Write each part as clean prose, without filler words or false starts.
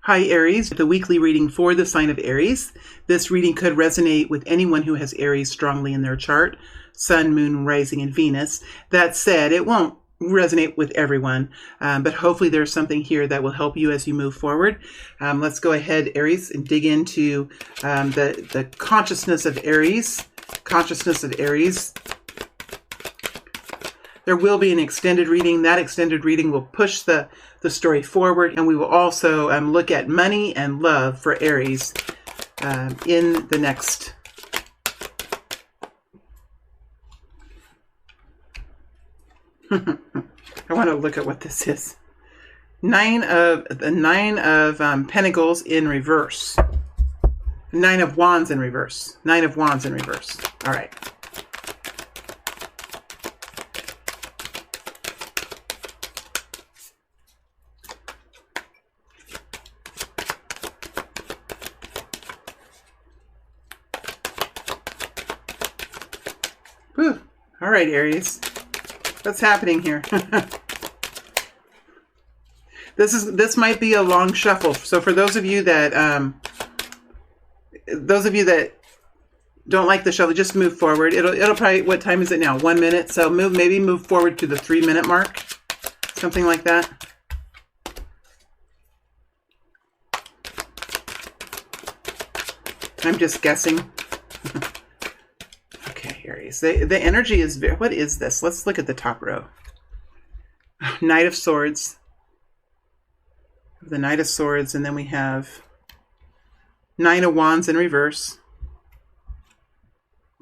Hi Aries, the weekly reading for the sign of Aries. This reading could resonate with anyone who has Aries strongly in their chart, Sun, Moon, Rising, and Venus. That said, it won't resonate with everyone, but hopefully there's something here that will help you as you move forward. Let's go ahead, Aries, and dig into the consciousness of Aries. Consciousness of Aries. There will be an extended reading. That extended reading will push the story forward, and we will also look at money and love for Aries in the next. I want to look at what this is. Nine of Pentacles in reverse. Nine of Wands in reverse. Nine of Wands in reverse. All right. Whew. All right, Aries. What's happening here? This might be a long shuffle. So for those of you that don't like the shuffle, just move forward. It'll probably, what time is it now? 1 minute. So maybe move forward to the 3-minute mark. Something like that. I'm just guessing. Aries. The energy is very, what is this? Let's look at the top row. Knight of Swords. The Knight of Swords, and then we have Nine of Wands in reverse.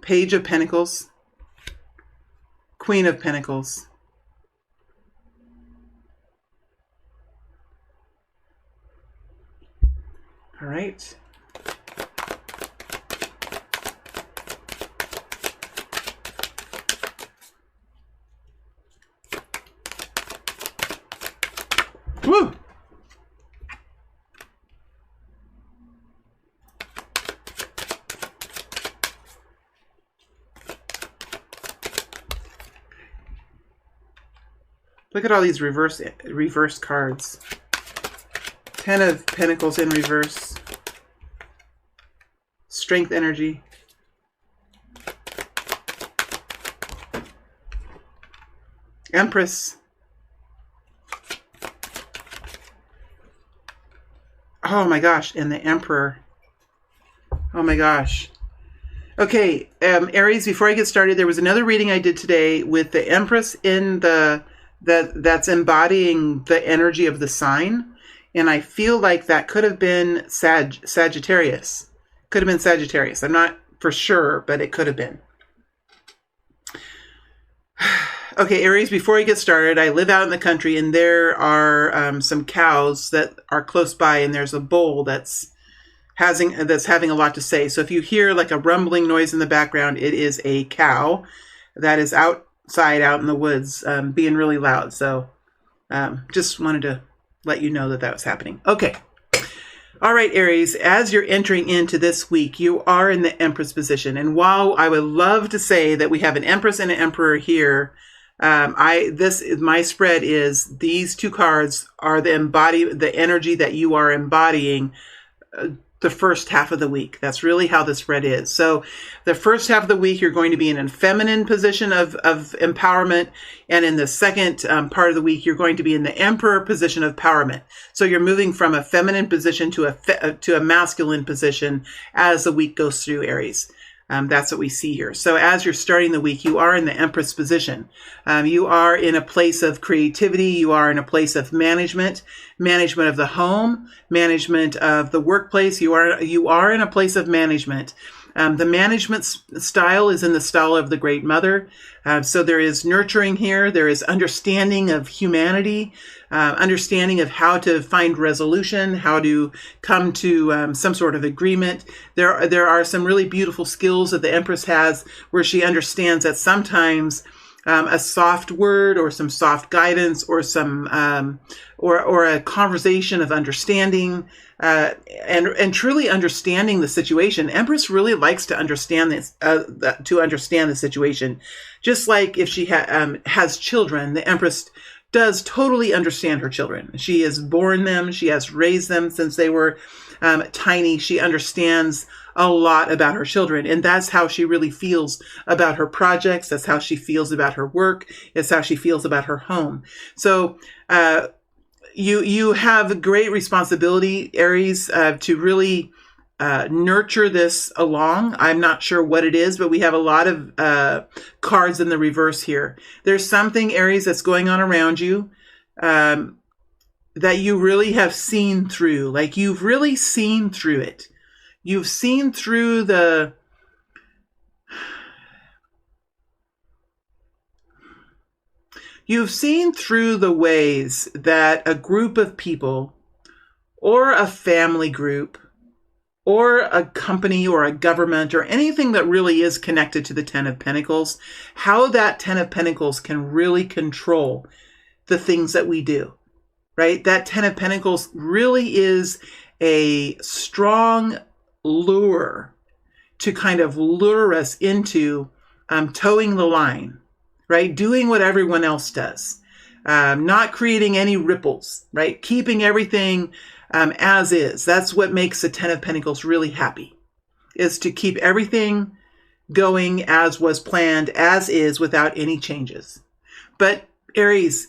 Page of Pentacles. Queen of Pentacles. All right. Woo! Look at all these reverse cards. 10 of Pentacles in reverse. Strength energy. Empress. Oh my gosh, and the Emperor. Oh my gosh. Okay, Aries, before I get started, there was another reading I did today with the Empress in that's embodying the energy of the sign. And I feel like that could have been Sagittarius. Could have been Sagittarius. I'm not for sure, but it could have been. Okay, Aries, before I get started, I live out in the country, and there are some cows that are close by, and there's a bull that's having a lot to say. So if you hear like a rumbling noise in the background, it is a cow that is outside out in the woods being really loud. So just wanted to let you know that was happening. Okay. All right, Aries, as you're entering into this week, you are in the Empress position. And while I would love to say that we have an Empress and an Emperor here, my spread is these two cards are the energy that you are embodying the first half of the week. That's really how the spread is. So the first half of the week, you're going to be in a feminine position of empowerment. And in the second part of the week, you're going to be in the Emperor position of empowerment. So you're moving from a feminine position to a masculine position as the week goes through, Aries. That's what we see here. So as you're starting the week, you are in the Empress position. You are in a place of creativity. You are in a place of management of the home, management of the workplace. You are in a place of management. The management style is in the style of the Great Mother. So there is nurturing here. There is understanding of humanity, understanding of how to find resolution, how to come to some sort of agreement. There are some really beautiful skills that the Empress has where she understands that sometimes a soft word or some soft guidance or some or a conversation of understanding and truly understanding the situation. Empress really likes to understand this, to understand the situation. Just like if she has children, the Empress does totally understand her children. She has born them. She has raised them since they were tiny. She understands a lot about her children. And that's how she really feels about her projects. That's how she feels about her work. It's how she feels about her home. So you have great responsibility, Aries, to really nurture this along. I'm not sure what it is, but we have a lot of cards in the reverse here. There's something, Aries, that's going on around you that you really have seen through. Like, you've really seen through it. You've seen through the ways that a group of people or a family group or a company or a government or anything that really is connected to the Ten of Pentacles, how that Ten of Pentacles can really control the things that we do, right? That Ten of Pentacles really is a strong lure to kind of lure us into towing the line, right? Doing what everyone else does, not creating any ripples, right? Keeping everything as is. That's what makes the Ten of Pentacles really happy, is to keep everything going as was planned, as is, without any changes. But Aries,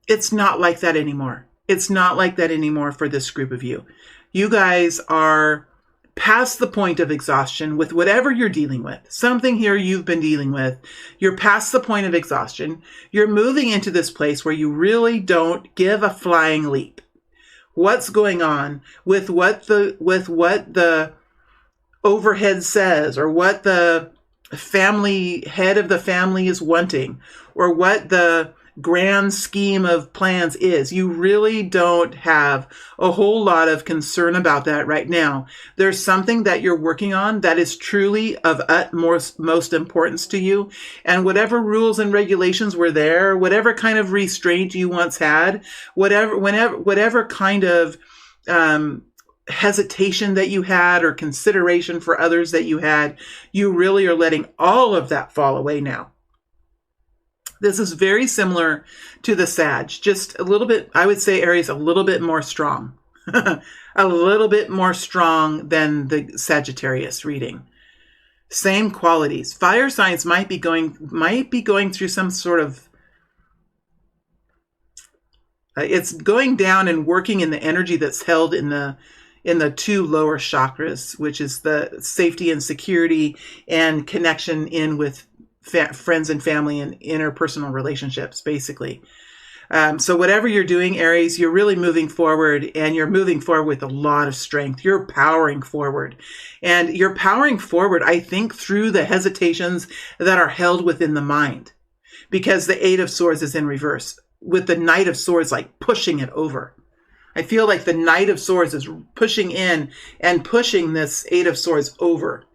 it's not like that anymore. It's not like that anymore for this group of you. You guys are past the point of exhaustion with whatever you're dealing with. Something here you've been dealing with. You're past the point of exhaustion. You're moving into this place where you really don't give a flying leap. What's going on with what the overhead says, or what the head of the family is wanting, or what the grand scheme of plans is. You really don't have a whole lot of concern about that right now. There's something that you're working on that is truly of utmost importance to you. And whatever rules and regulations were there, whatever kind of restraint you once had, whatever kind of hesitation that you had or consideration for others that you had, you really are letting all of that fall away now. This is very similar to the Sag, just a little bit, I would say, Aries, a little bit more strong. A little bit more strong than the Sagittarius reading. Same qualities. Fire signs might be going through some sort of, it's going down and working in the energy that's held in the two lower chakras, which is the safety and security and connection in with friends and family and interpersonal relationships, basically. So whatever you're doing, Aries, you're really moving forward, and you're moving forward with a lot of strength. You're powering forward, and you're powering forward, I think, through the hesitations that are held within the mind, because the Eight of Swords is in reverse, with the Knight of Swords like pushing it over. I feel like the Knight of Swords is pushing in and pushing this Eight of Swords over.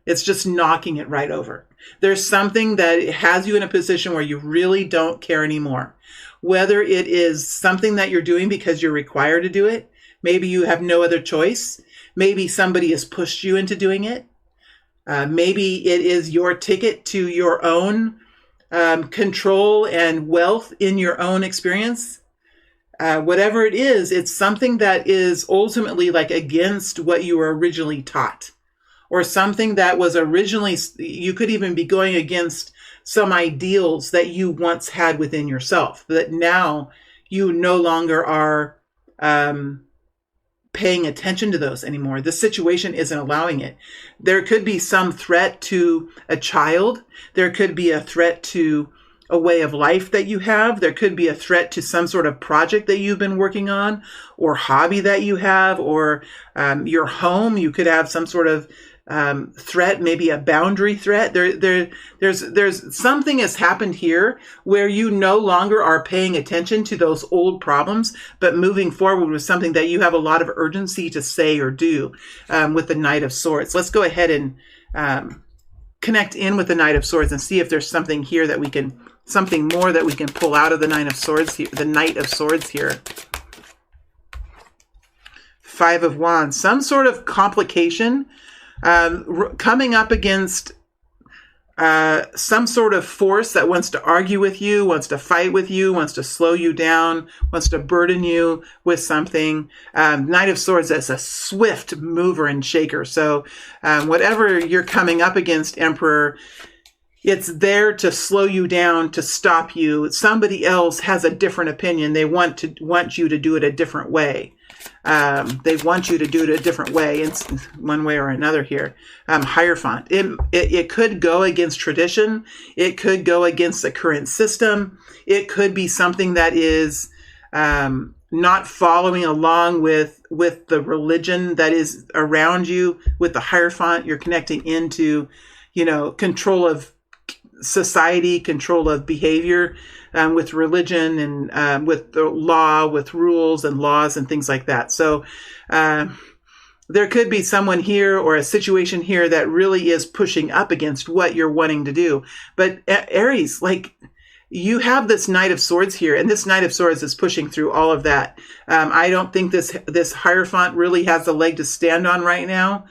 It's just knocking it right over. There's something that has you in a position where you really don't care anymore. Whether it is something that you're doing because you're required to do it, maybe you have no other choice. Maybe somebody has pushed you into doing it. Maybe it is your ticket to your own control and wealth in your own experience. Whatever it is, it's something that is ultimately like against what you were originally taught. Or something that was originally, you could even be going against some ideals that you once had within yourself, that now you no longer are paying attention to those anymore. The situation isn't allowing it. There could be some threat to a child. There could be a threat to a way of life that you have. There could be a threat to some sort of project that you've been working on, or hobby that you have, or your home. You could have some sort of threat, maybe a boundary threat. There's something has happened here where you no longer are paying attention to those old problems, but moving forward with something that you have a lot of urgency to say or do with the Knight of Swords. Let's go ahead and connect in with the Knight of Swords and see if there's something here that we can, something more that we can pull out of the Knight of Swords here, the Knight of Swords here. Five of Wands, some sort of complication coming up against some sort of force that wants to argue with you, wants to fight with you, wants to slow you down, wants to burden you with something. Knight of Swords is a swift mover and shaker. So whatever you're coming up against, Emperor, it's there to slow you down, to stop you. Somebody else has a different opinion. They want you to do it a different way. They want you to do it a different way, in one way or another here. Hierophant. It could go against tradition. It could go against the current system. It could be something that is not following along with the religion that is around you. With the Hierophant, you're connecting into, control of society, control of behavior, with religion and with the law, with rules and laws and things like that. So there could be someone here or a situation here that really is pushing up against what you're wanting to do. But Aries, you have this Knight of Swords here, and this Knight of Swords is pushing through all of that. I don't think this Hierophant really has a leg to stand on right now.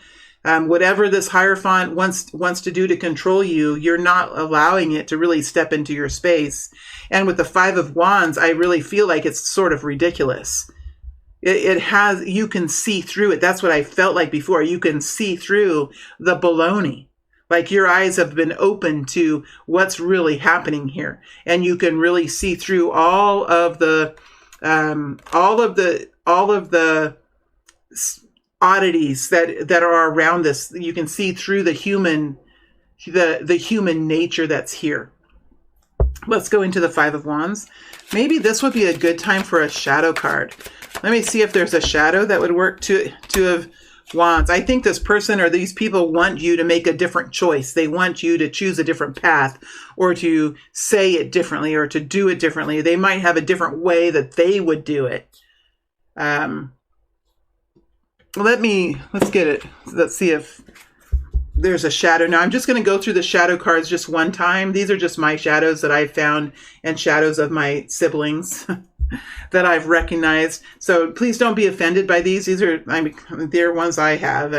Whatever this Hierophant wants to do to control you, you're not allowing it to really step into your space. And with the Five of Wands, I really feel like it's sort of ridiculous. You can see through it. That's what I felt like before. You can see through the baloney. Like your eyes have been open to what's really happening here. And you can really see through all of the oddities that are around this. You can see through the human nature that's here. Let's go into the Five of Wands. Maybe this would be a good time for a shadow card. Let me see if there's a shadow that would work. Two of Wands. I think this person or these people want you to make a different choice. They want you to choose a different path, or to say it differently, or to do it differently. They might have a different way that they would do it. Let's get it. Let's see if there's a shadow. Now I'm just going to go through the shadow cards just one time. These are just my shadows that I've found, and shadows of my siblings that I've recognized. So please don't be offended by these. They're ones I have.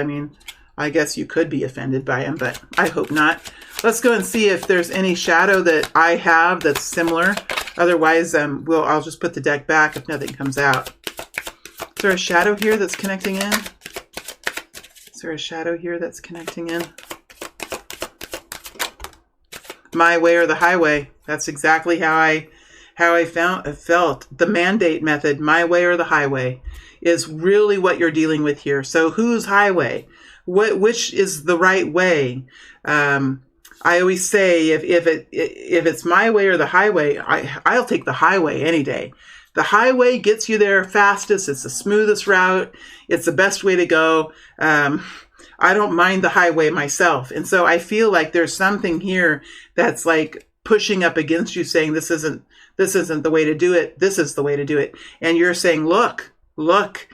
I guess you could be offended by them, but I hope not. Let's go and see if there's any shadow that I have that's similar. Otherwise, I'll just put the deck back if nothing comes out. Is there a shadow here that's connecting in? Is there a shadow here that's connecting in? My way or the highway. That's exactly how I felt. The mandate method, my way or the highway, is really what you're dealing with here. So whose highway? Which is the right way? I always say if it's my way or the highway, I'll take the highway any day. The highway gets you there fastest. It's the smoothest route. It's the best way to go. I don't mind the highway myself. And so I feel like there's something here that's like pushing up against you, saying this isn't the way to do it. This is the way to do it. And you're saying, look, make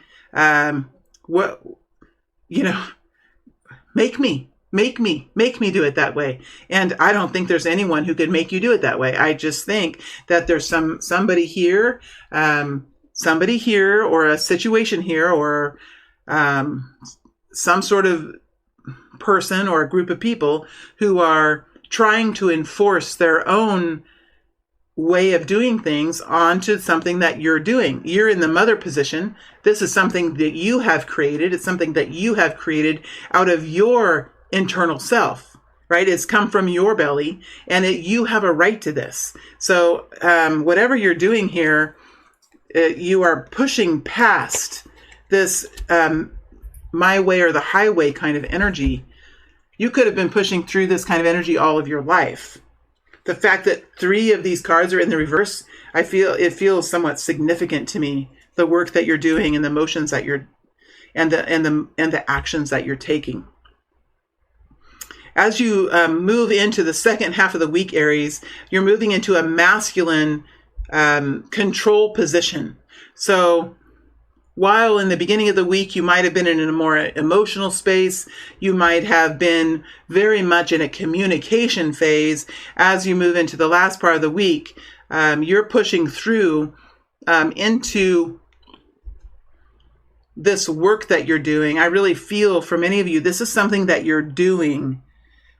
me do it that way. And I don't think there's anyone who could make you do it that way. I just think that there's somebody here, or a situation here, or some sort of person or a group of people who are trying to enforce their own way of doing things onto something that you're doing. You're in the mother position. This is something that you have created. It's something that you have created out of your internal self, right? It's come from your belly, and you have a right to this. So whatever you're doing here, you are pushing past this my way or the highway kind of energy. You could have been pushing through this kind of energy all of your life. The fact that 3 of these cards are in the reverse, it feels somewhat significant to me. The work that you're doing and the motions that you're, and the actions that you're taking. As you move into the second half of the week, Aries, you're moving into a masculine control position. So while in the beginning of the week, you might have been in a more emotional space, you might have been very much in a communication phase. As you move into the last part of the week, you're pushing through into this work that you're doing. I really feel for many of you, this is something that you're doing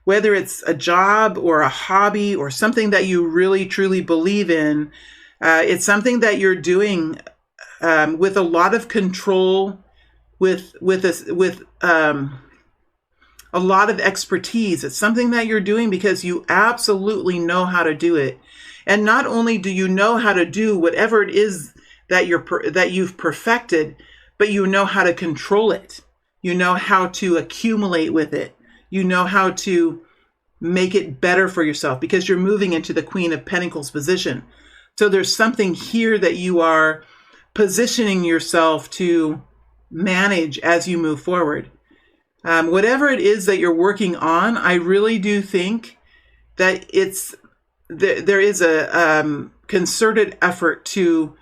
whether it's a job or a hobby or something that you really truly believe in. It's something that you're doing with a lot of control, with a lot of expertise. It's something that you're doing because you absolutely know how to do it. And not only do you know how to do whatever it is that you've perfected, but you know how to control it. You know how to accumulate with it. You know how to make it better for yourself because you're moving into the Queen of Pentacles position. So there's something here that you are positioning yourself to manage as you move forward. Whatever it is that you're working on, I really do think that there is a concerted effort to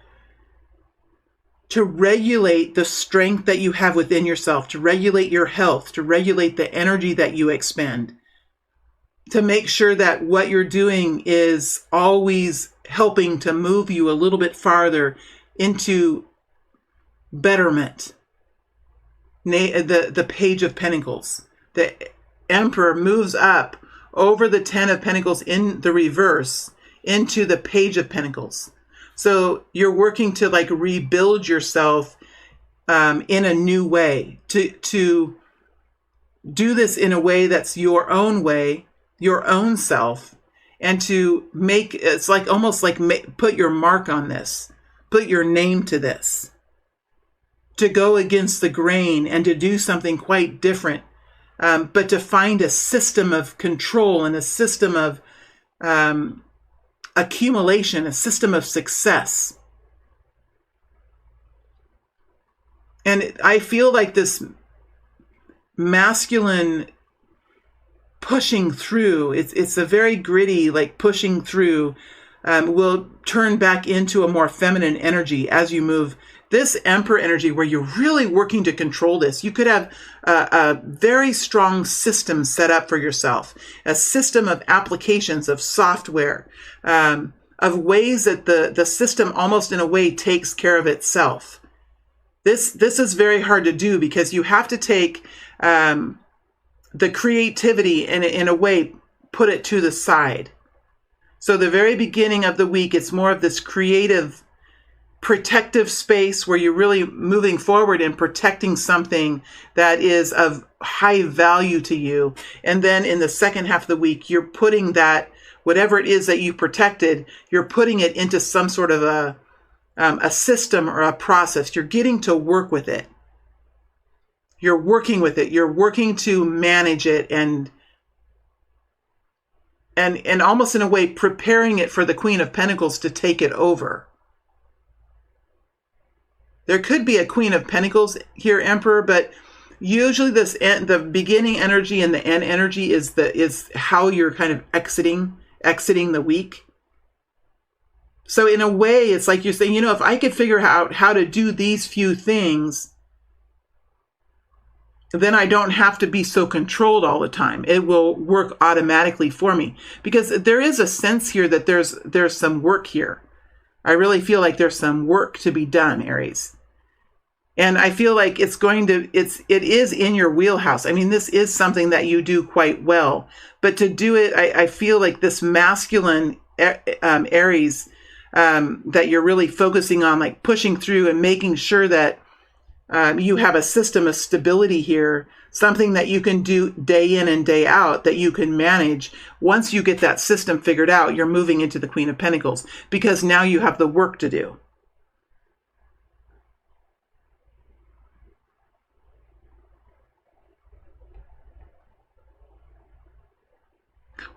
regulate the strength that you have within yourself, to regulate your health, to regulate the energy that you expend, to make sure that what you're doing is always helping to move you a little bit farther into betterment. The Page of Pentacles. The Emperor moves up over the Ten of Pentacles in the reverse into the Page of Pentacles. So you're working to like rebuild yourself in a new way, to do this in a way that's your own way, your own self, and to make, it's like almost like put your mark on this, put your name to this, to go against the grain and to do something quite different, but to find a system of control and a system of accumulation, a system of success. And I feel like this masculine pushing through, it's a very gritty, like pushing through, will turn back into a more feminine energy as you move. This Emperor energy where you're really working to control this. You could have a very strong system set up for yourself, a system of applications, of software, of ways that the system almost in a way takes care of itself. This is very hard to do because you have to take the creativity and in a way put it to the side. So the very beginning of the week, it's more of this creative, protective space where you're really moving forward and protecting something that is of high value to you. And then in the second half of the week, you're putting that, whatever it is that you protected, you're putting it into some sort of a system or a process. You're getting to work with it. You're working with it. You're working to manage it and almost in a way preparing it for the Queen of Pentacles to take it over. There could be a Queen of Pentacles here, Emperor, but usually the beginning energy and the end energy is how you're kind of exiting the week. So in a way, it's like you're saying, if I could figure out how to do these few things, then I don't have to be so controlled all the time. It will work automatically for me. Because there is a sense here that there's some work here. I really feel like there's some work to be done, Aries. And I feel like it is in your wheelhouse. I mean, this is something that you do quite well. But to do it, I feel like this masculine Aries that you're really focusing on, like pushing through and making sure that you have a system of stability here, something that you can do day in and day out, that you can manage. Once you get that system figured out, you're moving into the Queen of Pentacles because now you have the work to do.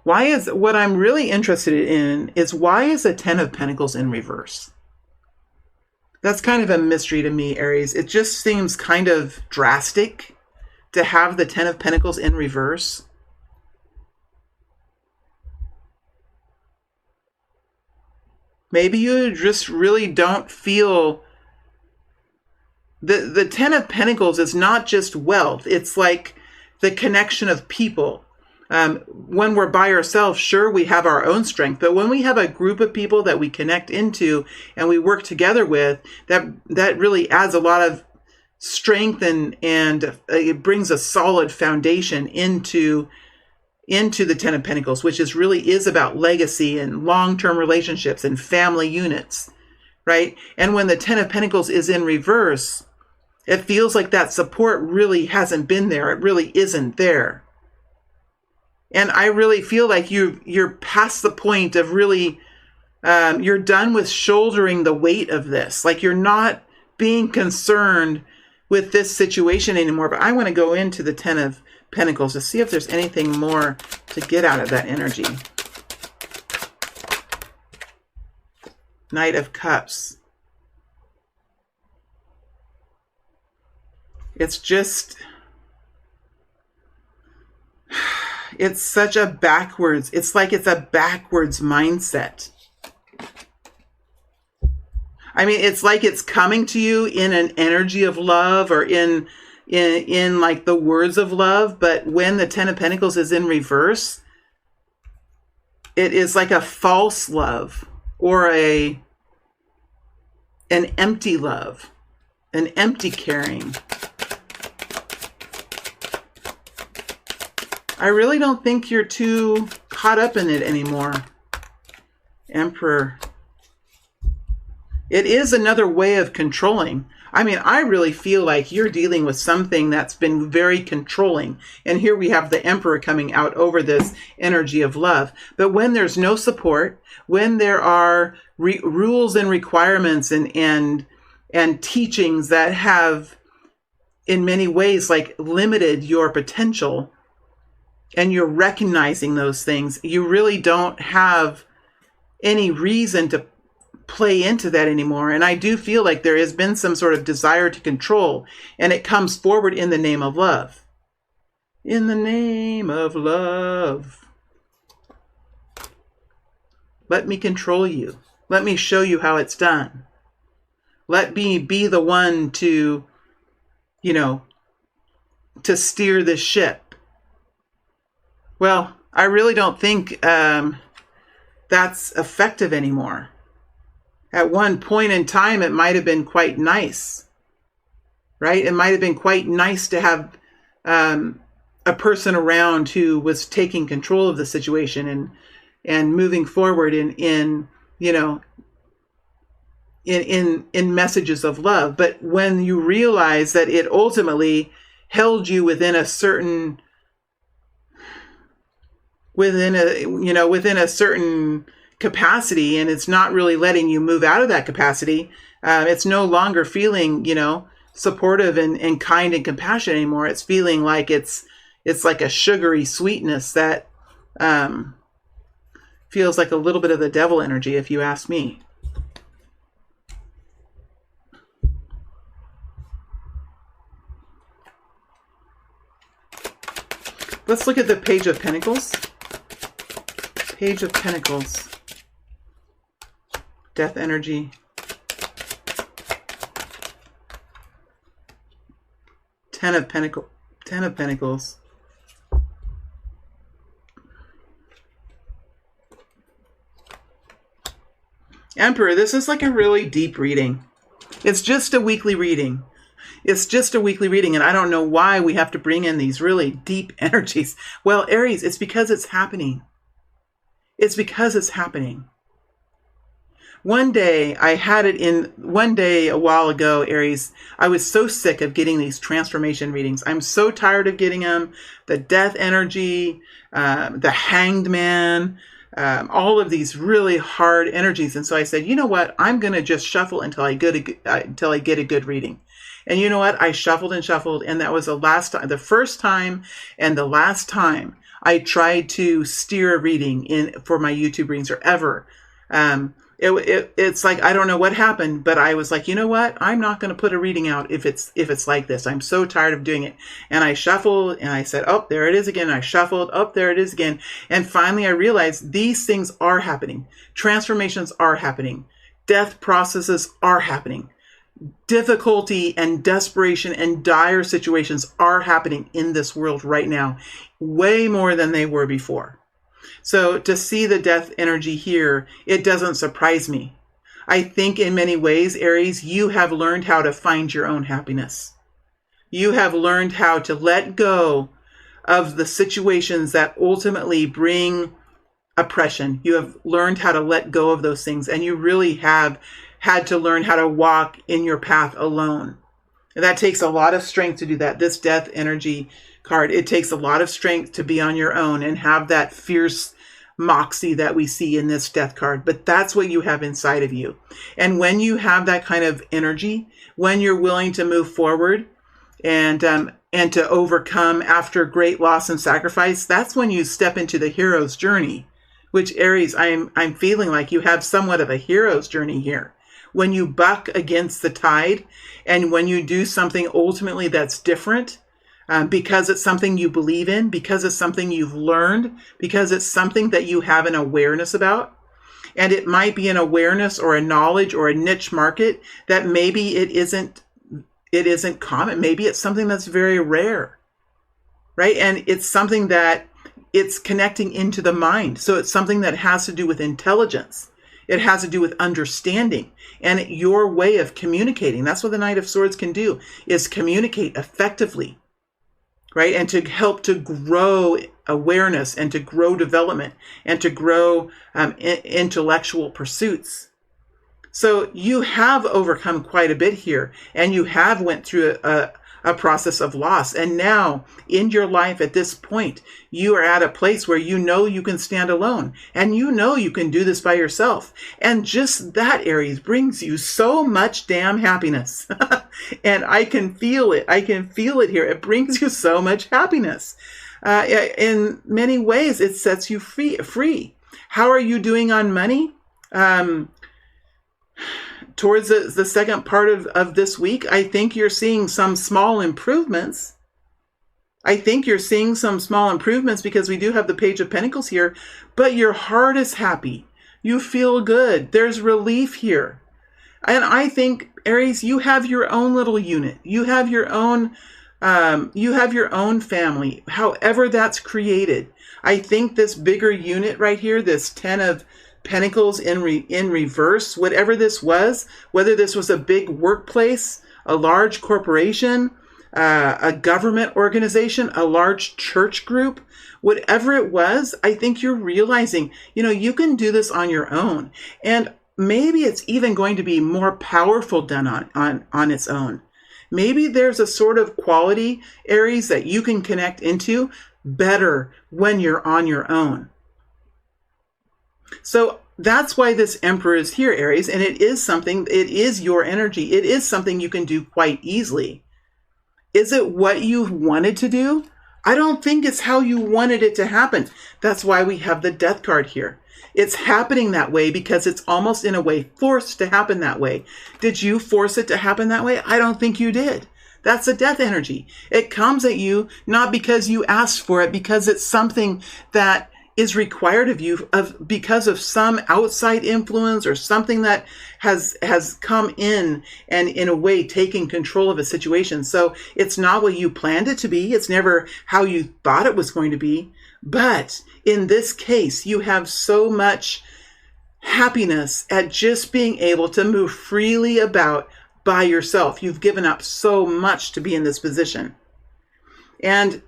What I'm really interested in is why is a Ten of Pentacles in reverse? That's kind of a mystery to me, Aries. It just seems kind of drastic to have the Ten of Pentacles in reverse. Maybe you just really don't feel... The Ten of Pentacles is not just wealth. It's like the connection of people. When we're by ourselves, sure, we have our own strength, but when we have a group of people that we connect into and we work together with, that really adds a lot of strength and it brings a solid foundation into into the Ten of Pentacles, which really is about legacy and long-term relationships and family units, right? And when the Ten of Pentacles is in reverse, it feels like that support really hasn't been there. It really isn't there. And I really feel like you're past the point of really, you're done with shouldering the weight of this. Like you're not being concerned with this situation anymore. But I want to go into the Ten of Pentacles to see if there's anything more to get out of that energy. Knight of Cups. It's just, it's such a backwards, it's like it's a backwards mindset. I mean, it's like it's coming to you in an energy of love or in like the words of love. But when the Ten of Pentacles is in reverse, it is like a false love or an empty love, an empty caring. I really don't think you're too caught up in it anymore. Emperor. It is another way of controlling. I mean, I really feel like you're dealing with something that's been very controlling. And here we have the Emperor coming out over this energy of love. But when there's no support, when there are rules and requirements and teachings that have, in many ways, like limited your potential, and you're recognizing those things, you really don't have any reason to play into that anymore. And I do feel like there has been some sort of desire to control, and it comes forward in the name of love. In the name of love. Let me control you. Let me show you how it's done. Let me be the one to, to steer this ship. Well, I really don't think that's effective anymore. At one point in time, it might have been quite nice, right? It might have been quite nice to have a person around who was taking control of the situation and moving forward in messages of love. But when you realize that it ultimately held you within a certain capacity, and it's not really letting you move out of that capacity, it's no longer feeling, supportive and kind and compassionate anymore. It's feeling like it's like a sugary sweetness that feels like a little bit of the devil energy, if you ask me. Let's look at the Page of Pentacles. Page of Pentacles. Death energy. Ten of Pentacles. Emperor, this is like a really deep reading. It's just a weekly reading. It's just a weekly reading, and I don't know why we have to bring in these really deep energies. Well, Aries, it's because it's happening. It's because it's happening. One day a while ago, Aries, I was so sick of getting these transformation readings. I'm so tired of getting them. The death energy, the hanged man, all of these really hard energies. And so I said, you know what? I'm going to just shuffle until I get a good reading. And you know what? I shuffled and shuffled, and that was the first time and the last time I tried to steer a reading for my YouTube readings or ever. It's like, I don't know what happened, but I was like, you know what? I'm not going to put a reading out if it's like this. I'm so tired of doing it. And I shuffled and I said, oh, there it is again. I shuffled, oh, there it is again. And finally I realized these things are happening. Transformations are happening. Death processes are happening. Difficulty and desperation and dire situations are happening in this world right now, way more than they were before. So to see the death energy here, it doesn't surprise me. I think in many ways, Aries, you have learned how to find your own happiness. You have learned how to let go of the situations that ultimately bring oppression. You have learned how to let go of those things, and you really have had to learn how to walk in your path alone. And that takes a lot of strength to do that. This death energy card, it takes a lot of strength to be on your own and have that fierce moxie that we see in this death card. But that's what you have inside of you. And when you have that kind of energy, when you're willing to move forward and to overcome after great loss and sacrifice, that's when you step into the hero's journey, which Aries, I'm feeling like you have somewhat of a hero's journey here. When you buck against the tide and when you do something ultimately that's different, because it's something you believe in, because it's something you've learned, because it's something that you have an awareness about. And it might be an awareness or a knowledge or a niche market that maybe it isn't common. Maybe it's something that's very rare, right? And it's something that it's connecting into the mind. So it's something that has to do with intelligence. It has to do with understanding and your way of communicating. That's what the Knight of Swords can do, is communicate effectively, right? And to help to grow awareness and to grow development and to grow intellectual pursuits. So you have overcome quite a bit here, and you have went through a process of loss. And now in your life at this point, you are at a place where you know you can stand alone and you know you can do this by yourself. And just that, Aries, brings you so much damn happiness. And I can feel it. I can feel it here. It brings you so much happiness. In many ways, it sets you free. How are you doing on money? Towards the second part of this week, I think you're seeing some small improvements. I think you're seeing some small improvements because we do have the Page of Pentacles here, but your heart is happy. You feel good. There's relief here. And I think, Aries, you have your own little unit. You have your own family, however that's created. I think this bigger unit right here, this 10 of Pentacles in reverse, whatever this was, whether this was a big workplace, a large corporation, a government organization, a large church group, whatever it was, I think you're realizing, you can do this on your own. And maybe it's even going to be more powerful done on its own. Maybe there's a sort of quality, Aries, that you can connect into better when you're on your own. So that's why this Emperor is here, Aries, and it is your energy. It is something you can do quite easily. Is it what you wanted to do? I don't think it's how you wanted it to happen. That's why we have the Death card here. It's happening that way because it's almost in a way forced to happen that way. Did you force it to happen that way? I don't think you did. That's the Death energy. It comes at you not because you asked for it, because it's something that is required of you because of some outside influence or something that has come in and in a way taken control of a situation. So it's not what you planned it to be. It's never how you thought it was going to be. But in this case, you have so much happiness at just being able to move freely about by yourself. You've given up so much to be in this position. And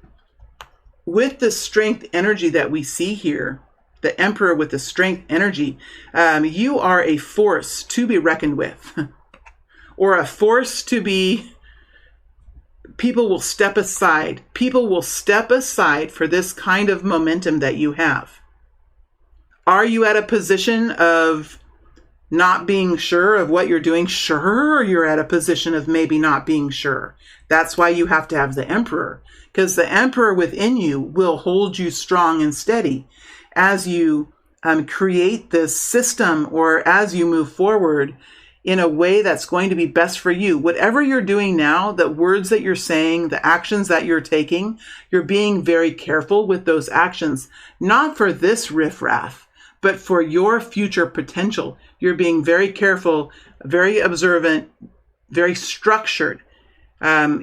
with the strength energy that we see here, the Emperor with the strength energy, you are a force to be reckoned with, or a force to be, people will step aside. People will step aside for this kind of momentum that you have. Are you at a position of not being sure of what you're doing? Sure, or you're at a position of maybe not being sure. That's why you have to have the Emperor, because the Emperor within you will hold you strong and steady as you create this system, or as you move forward in a way that's going to be best for you. Whatever you're doing now, the words that you're saying, the actions that you're taking, you're being very careful with those actions, not for this riffraff, but for your future potential. You're being very careful, very observant, very structured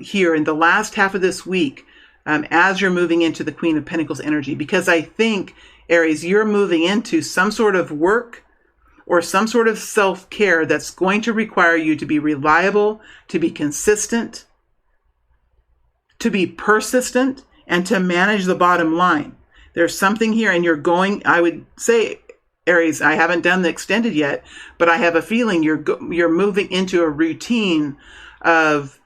here in the last half of this week as you're moving into the Queen of Pentacles energy. Because I think, Aries, you're moving into some sort of work or some sort of self-care that's going to require you to be reliable, to be consistent, to be persistent, and to manage the bottom line. There's something here, and you're going, I would say, Aries, I haven't done the extended yet, but I have a feeling you're moving into a routine of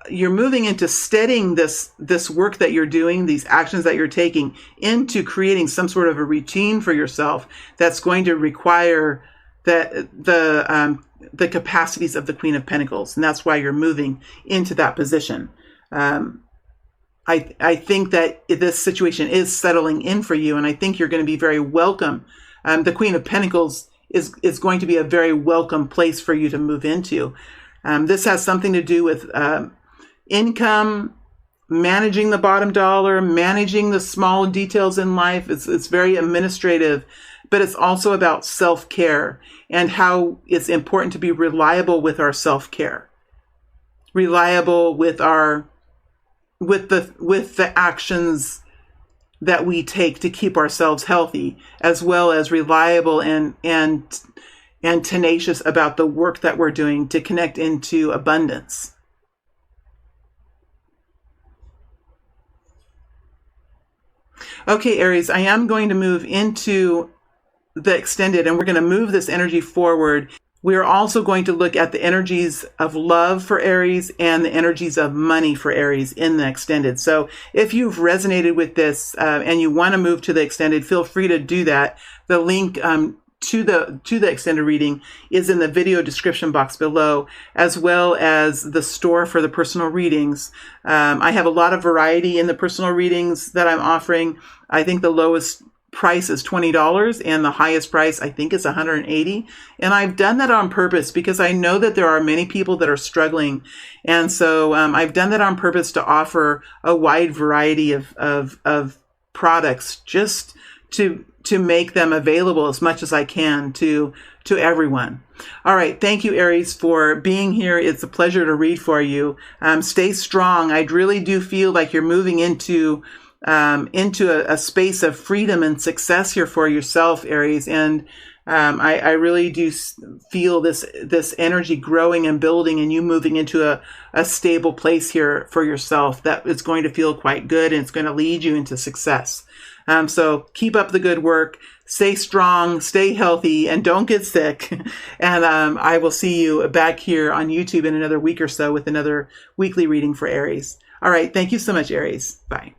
you're moving into steadying this work that you're doing, these actions that you're taking, into creating some sort of a routine for yourself that's going to require the capacities of the Queen of Pentacles, and that's why you're moving into that position. I think that this situation is settling in for you, and I think you're going to be very welcome. The Queen of Pentacles is going to be a very welcome place for you to move into. This has something to do with income, managing the bottom dollar, managing the small details in life. It's very administrative, but it's also about self-care and how it's important to be reliable with our self-care, reliable with the actions that we take to keep ourselves healthy, as well as reliable and tenacious about the work that we're doing to connect into abundance. Okay, Aries, I am going to move into the extended, and we're going to move this energy forward. We are also going to look at the energies of love for Aries and the energies of money for Aries in the extended. So if you've resonated with this and you want to move to the extended, feel free to do that. The link to the extended reading is in the video description box below, as well as the store for the personal readings. I have a lot of variety in the personal readings that I'm offering. I think the lowest price is $20 and the highest price I think is $180. And I've done that on purpose because I know that there are many people that are struggling. And so I've done that on purpose to offer a wide variety of products, just to make them available as much as I can to everyone. All right. Thank you, Aries, for being here. It's a pleasure to read for you. Stay strong. I really do feel like you're moving into a space of freedom and success here for yourself, Aries. And I really do feel this energy growing and building, and you moving into a stable place here for yourself that is going to feel quite good, and it's going to lead you into success. So keep up the good work, stay strong, stay healthy, and don't get sick. And I will see you back here on YouTube in another week or so with another weekly reading for Aries. All right. Thank you so much, Aries. Bye.